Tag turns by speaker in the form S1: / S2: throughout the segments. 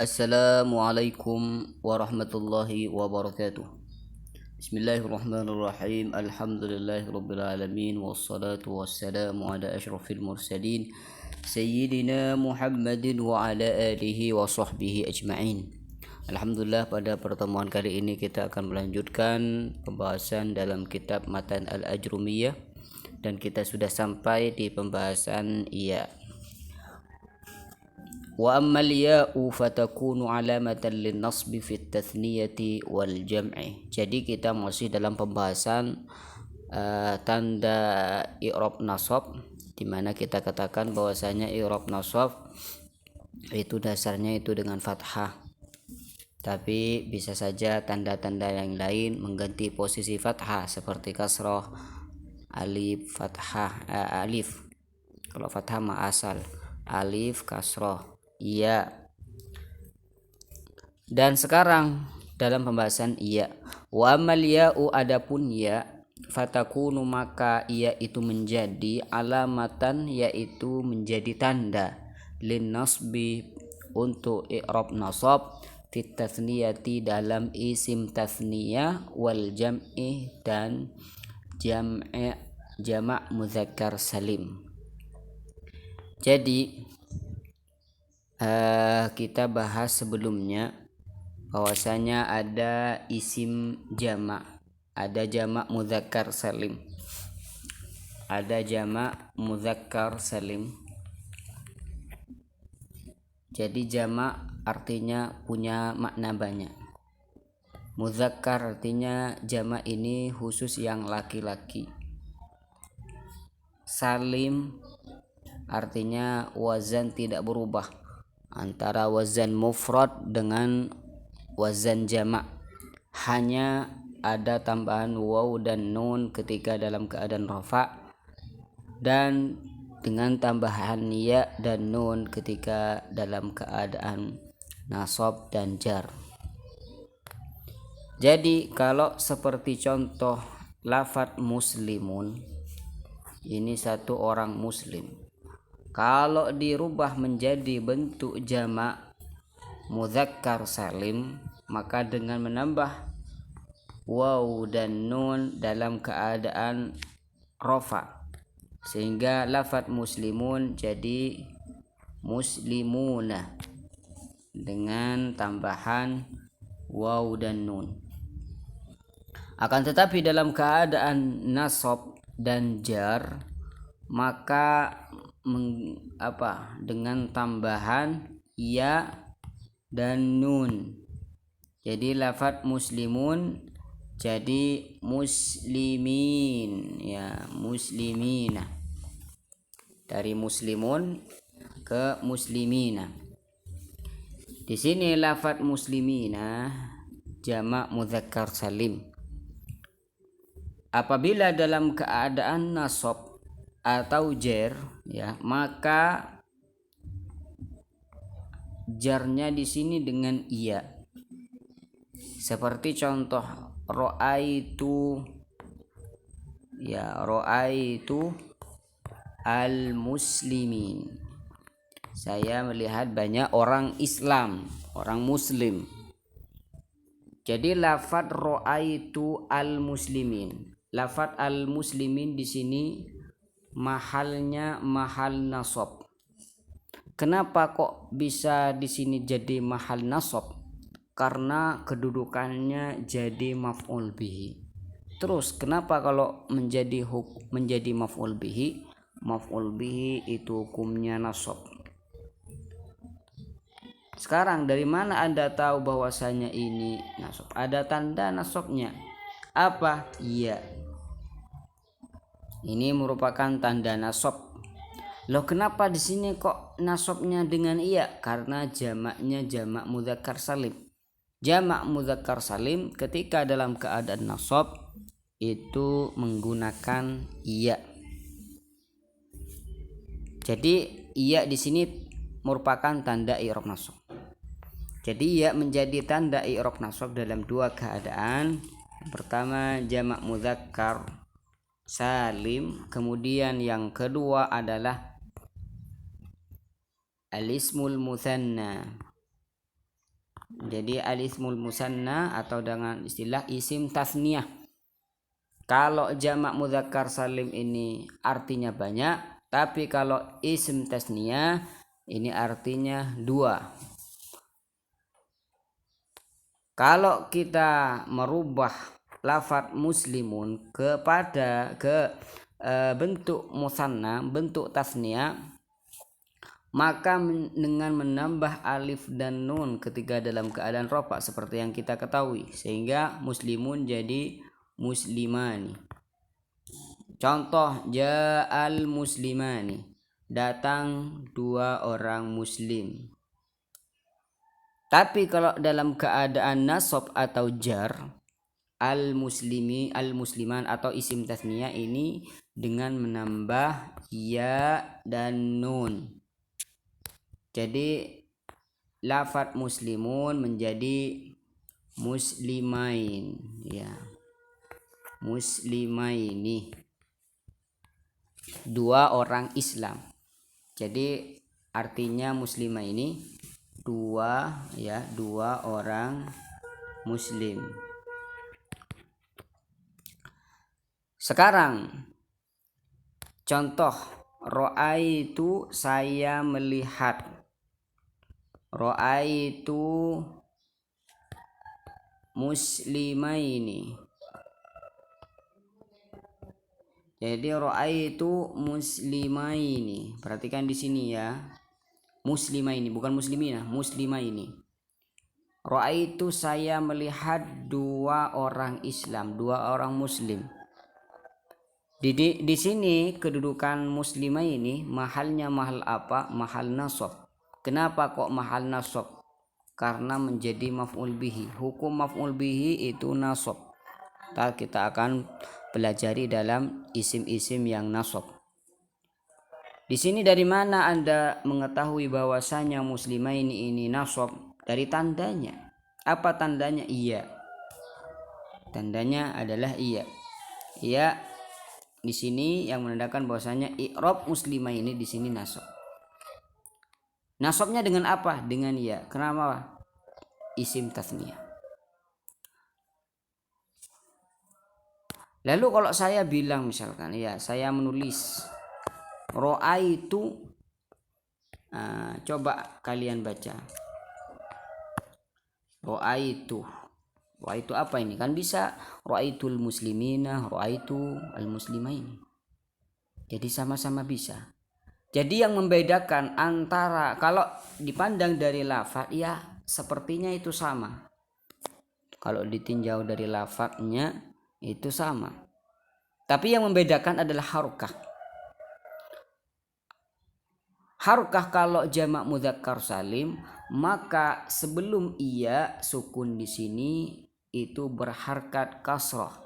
S1: Assalamualaikum warahmatullahi wabarakatuh. Bismillahirrahmanirrahim. Alhamdulillahirabbil alamin wassalatu wassalamu ala asyrafil mursalin sayyidina Muhammadin wa ala alihi wa sahbihi ajma'in. Alhamdulillah, pada pertemuan kali ini kita akan melanjutkan pembahasan dalam kitab Matan Al-Ajrumiyah dan kita sudah sampai di pembahasan iya. Wa ammal ya'u fatakunu alamatan linnasbi fit tathniyati wal jam'i. Jadi kita masih dalam pembahasan tanda i'rab nasab, di mana kita katakan bahwasanya i'rab nasab itu dasarnya itu dengan fathah. Tapi bisa saja tanda-tanda yang lain mengganti posisi fathah seperti kasrah, alif, fathah, alif. Kalau fathah ma asal, alif, kasrah, iya. Dan sekarang dalam pembahasan iya, wa amal ya'u, adapun ya, fatakunu maka ia itu menjadi alamatan, yaitu menjadi tanda, lin nasbi untuk i'rab nasab, fit tathniyati dalam isim tathniyah, wal jam'i dan jamak mudzakkar salim. Jadi kita bahas sebelumnya bahwasanya ada isim jamak, ada jamak mudzakkar salim, ada jamak mudzakkar salim. Jadi jamak artinya punya makna banyak. Mudzakkar artinya jamak ini khusus yang laki-laki. Salim artinya wazan tidak berubah antara wazan mufrad dengan wazan jamak, hanya ada tambahan waw dan nun ketika dalam keadaan rafa, dan dengan tambahan ya dan nun ketika dalam keadaan nasab dan jar. Jadi kalau seperti contoh lafadz muslimun, ini satu orang muslim, kalau dirubah menjadi bentuk jamak mudzakkar salim, maka dengan menambah waw dan nun dalam keadaan rafa, sehingga lafadz muslimun jadi muslimuna dengan tambahan waw dan nun. Akan tetapi dalam keadaan nasab dan jar, maka dengan tambahan ya dan nun. Jadi lafadz muslimun jadi muslimin, ya, muslimina, dari muslimun ke muslimina. Di sini lafadz muslimina jamak mudzakkar salim. Apabila dalam keadaan nasab atau jar, ya, maka jarnya di sini dengan iya. Seperti contoh ra'aitu, ya, ra'aitu al muslimin, saya melihat banyak orang Islam, orang muslim. Jadi lafadz ra'aitu al muslimin, lafadz al muslimin di sini mahalnya mahal nasab. Kenapa kok bisa di sini jadi mahal nasab? Karena kedudukannya jadi maf'ul bihi. Terus kenapa kalau menjadi maf'ul bihi? Maf'ul bihi itu hukumnya nasab. Sekarang dari mana Anda tahu bahwasanya ini nasab? Ada tanda nasabnya. Apa? Iya. Ini merupakan tanda nasab. Loh, kenapa di sini kok nasabnya dengan iya? Karena jamaknya jamak mudzakkar salim. Jamak mudzakkar salim ketika dalam keadaan nasab itu menggunakan iya. Jadi iya di sini merupakan tanda i'rab nasab. Jadi ia menjadi tanda i'rab nasab dalam dua keadaan. Yang pertama jamak mudzakkar salim, kemudian yang kedua adalah al-ismul mutsanna. Jadi al-ismul musanna atau dengan istilah isim tasniyah. Kalau jamak mudzakkar salim ini artinya banyak, tapi kalau isim tasniyah ini artinya dua. Kalau kita merubah lafadz muslimun kepada bentuk musanna, bentuk tasniyah, maka dengan menambah alif dan nun ketika dalam keadaan rofa seperti yang kita ketahui, sehingga muslimun jadi muslimani. Contoh, ja'al muslimani, datang dua orang muslim. Tapi kalau dalam keadaan nasab atau jar, al musliman atau isim tasniyah ini dengan menambah ya dan nun. Jadi lafadz muslimun menjadi muslimain, ya, muslimaini, dua orang Islam. Jadi artinya muslimah ini dua, ya, dua orang muslim. Sekarang contoh, ro'aitu, saya melihat. Ro'aitu muslimaini. Jadi ro'aitu muslimaini. Perhatikan di sini ya. Muslimaini bukan muslimina, muslimaini. Ro'aitu, saya melihat dua orang Islam, dua orang muslim. Di sini kedudukan muslimah ini mahalnya mahal apa? Mahal nasab. Kenapa kok mahal nasab? Karena menjadi maf'ul bihi. Hukum maf'ul bihi itu nasab. Kita akan pelajari dalam isim-isim yang nasab. Di sini dari mana Anda mengetahui bahwasanya muslimah ini nasab? Dari tandanya. Apa tandanya? Iya. Tandanya adalah iya. Iya di sini yang menandakan bahwasanya i'rab muslimah ini di sini nasab. Nasabnya dengan apa? Dengan ya. Kenapa? Isim tasniyah. Lalu kalau saya bilang misalkan, ya, saya menulis ro'aitu, coba kalian baca. Ro'aitu. Ro'aitu apa ini? Kan bisa ro'aitul muslimina, ro'aitu al muslimaini. Jadi sama-sama bisa. Jadi yang membedakan antara, kalau dipandang dari lafaz, ya sepertinya itu sama. Kalau ditinjau dari lafaznya itu sama. Tapi yang membedakan adalah harokah. Harokah kalau jamak mudzakkar salim, maka sebelum iya sukun di sini itu berharkat kasrah.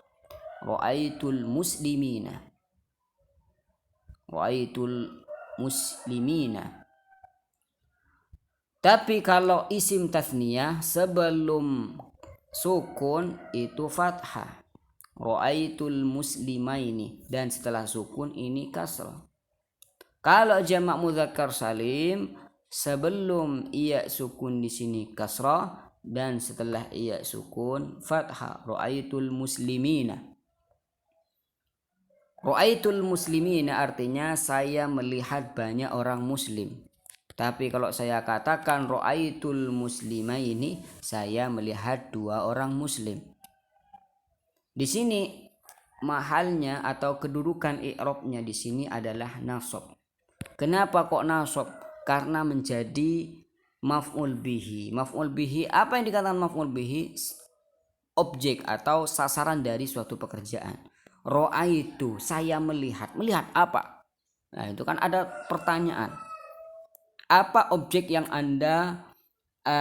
S1: Ra'aitul muslimina. Ra'aitul muslimina. Tapi kalau isim tasniyah sebelum sukun itu fathah. Ra'aitul muslimaini, dan setelah sukun ini kasrah. Kalau jamak mudzakkar salim sebelum iya sukun di sini kasrah dan setelah iya sukun fathah. Ra'aitul muslimina. Ra'aitul muslimina artinya saya melihat banyak orang muslim. Tapi kalau saya katakan ra'aitul muslimaini, saya melihat dua orang muslim. Di sini mahalnya atau kedudukan i'rabnya di sini adalah nasab. Kenapa kok nasab? Karena menjadi maf'ul bihi. Maf'ul bihi, apa yang dikatakan maf'ul bihi? Objek atau sasaran dari suatu pekerjaan. Ro'aitu, saya melihat. Melihat apa? Nah, itu kan ada pertanyaan. Apa objek yang Anda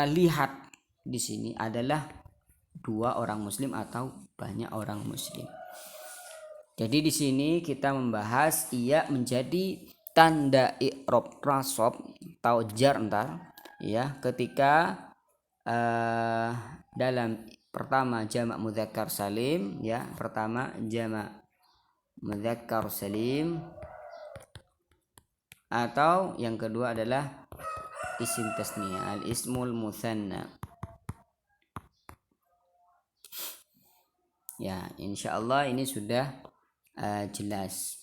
S1: lihat di sini adalah dua orang muslim atau banyak orang muslim. Jadi di sini kita membahas ia menjadi tanda i'rab nasab atau jar entar, ya, ketika dalam pertama jamak mudzakkar salim, ya, pertama jamak mudzakkar salim, atau yang kedua adalah isim tasniyah, al ismul musanna. Ya, insyaallah ini sudah jelas.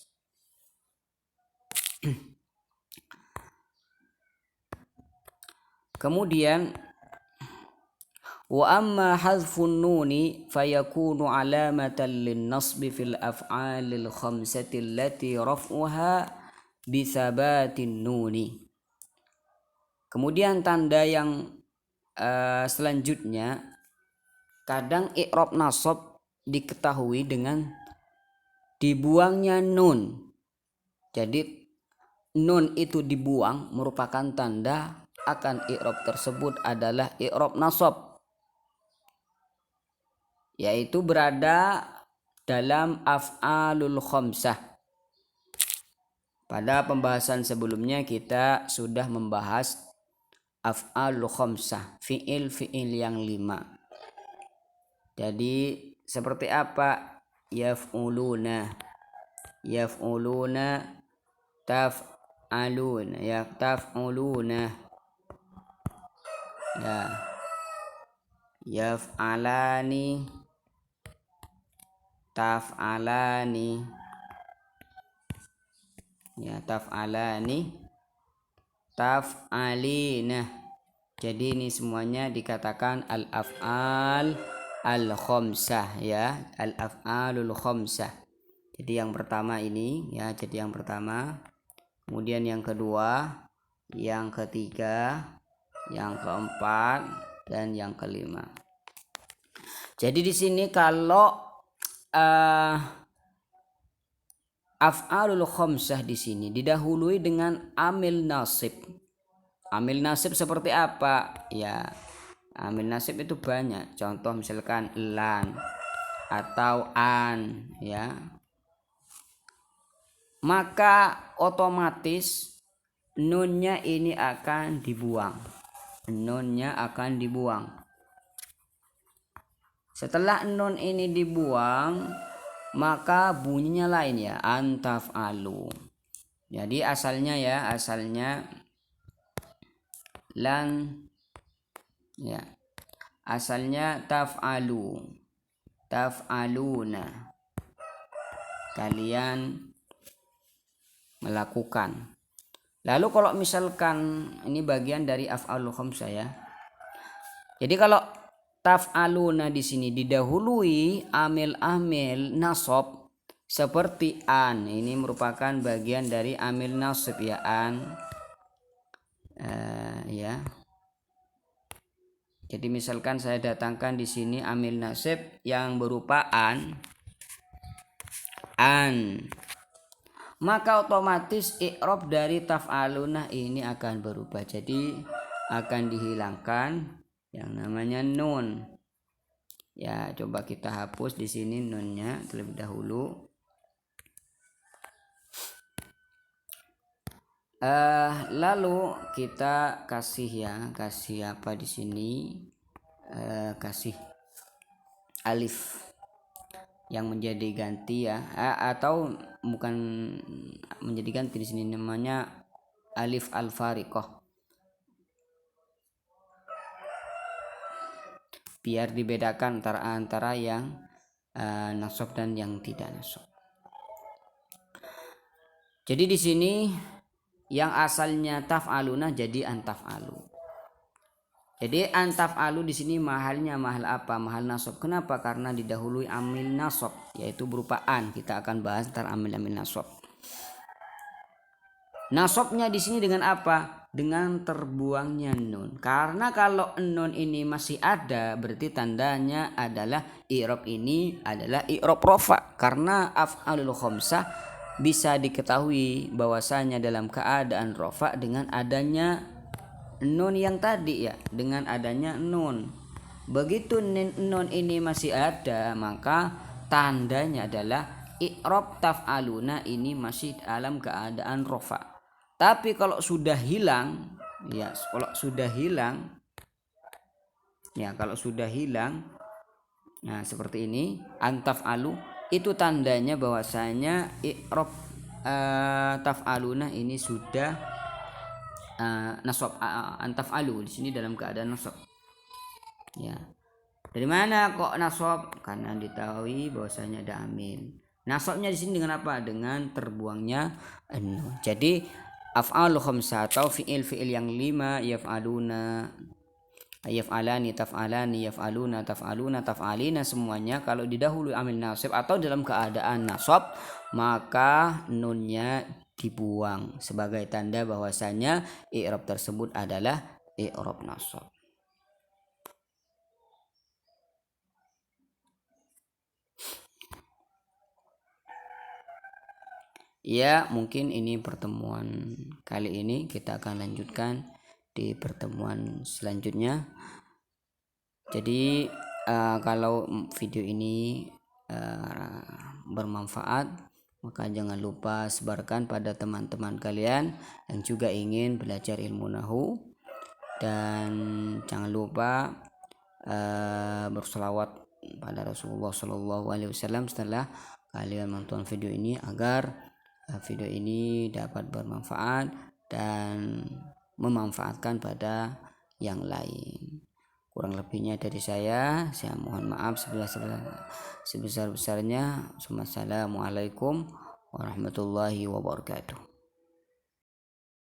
S1: Kemudian wa amma hadfun nuni fayakunu alamatan lin-nasbi fil af'alil khamsati allati raf'uha bisabatin nuni. Kemudian tanda yang selanjutnya, kadang i'rab nasab diketahui dengan dibuangnya nun. Jadi nun itu dibuang merupakan tanda akan i'rab tersebut adalah i'rab nasab, yaitu berada dalam af'alul khamsah. Pada pembahasan sebelumnya kita sudah membahas af'alul khamsah, fi'il yang 5. Jadi seperti apa? Yaf'uluna, taf'aluna, ya taf'uluna, ya yaf'alani, taf'alani, ya taf'alani, taf'alina. Jadi ini semuanya dikatakan al-af'al al-khamsah, ya, al-af'alul khamsah. Jadi yang pertama ini, ya, jadi yang pertama, kemudian yang kedua, yang ketiga, yang keempat, dan yang kelima. Jadi di sini kalau af'alul khamsah di sini didahului dengan amil nasib. Amil nasib seperti apa? Ya, amil nasib itu banyak. Contoh misalkan lan atau an, ya. Maka otomatis nunnya ini akan dibuang. Nunnya akan dibuang. Setelah nun ini dibuang, maka bunyinya lain, ya, antaf'alu. Jadi asalnya, ya, asalnya lan, ya, asalnya taf'alu, taf'aluna, kalian melakukan. Lalu kalau misalkan ini bagian dari af'alul khamsah, ya. Jadi kalau taf'aluna di sini didahului amil-amil nasab seperti an, ini merupakan bagian dari amil nasab, ya, an. Ya. Jadi misalkan saya datangkan di sini amil nasib yang berupa an, maka otomatis i'rab dari taf'aluna ini akan berubah. Jadi akan dihilangkan yang namanya nun. Ya, coba kita hapus di sini nunnya terlebih dahulu. Lalu kita kasih apa di sini? Kasih alif yang menjadi ganti, ya, atau bukan menjadi ganti, di sini namanya alif al-fariqah, biar dibedakan antara yang nasab dan yang tidak nasab. Jadi di sini yang asalnya taf'aluna jadi antaf'alu. Jadi antaf'alu di sini mahalnya mahal apa? Mahal nasab. Kenapa? Karena didahului amil nasab, yaitu berupa an. Kita akan bahas ntar amil nasab. Nasabnya di sini dengan apa? Dengan terbuangnya nun. Karena kalau nun ini masih ada, berarti tandanya adalah i'rab ini adalah i'rab rafa. Karena af'alul khamsah bisa diketahui bahwasanya dalam keadaan rafa dengan adanya nun yang tadi, ya, dengan adanya nun. Begitu nun ini masih ada, maka tandanya adalah i'rab taf'aluna ini masih dalam keadaan rafa. Tapi kalau sudah hilang, ya, kalau sudah hilang, nah seperti ini antaf'alu, itu tandanya bahwasanya i'rab taf'aluna ini sudah nasab. Antaf'alu di sini dalam keadaan nasab, ya. Dari mana kok nasab? Karena diketahui bahwasanya ada amil. Nasabnya di sini dengan apa? Dengan terbuangnya nun. Jadi af'al khamsah atau fiil-fiil yang 5 yaf'aluna, yaf'alani, taf'alani, yaf'aluna, taf'aluna, taf'alina, semuanya kalau didahului amil nasab atau dalam keadaan nasab, maka nunnya dibuang sebagai tanda bahwasanya i'rab tersebut adalah i'rab nasab. Ya, mungkin ini pertemuan kali ini, kita akan lanjutkan di pertemuan selanjutnya. Jadi kalau video ini bermanfaat, maka jangan lupa sebarkan pada teman-teman kalian yang juga ingin belajar ilmu nahwu, dan jangan lupa berselawat pada Rasulullah SAW setelah kalian menonton video ini, agar video ini dapat bermanfaat dan memanfaatkan pada yang lain. Kurang lebihnya dari saya mohon maaf sebesar-besarnya. Wassalamualaikum warahmatullahi wabarakatuh.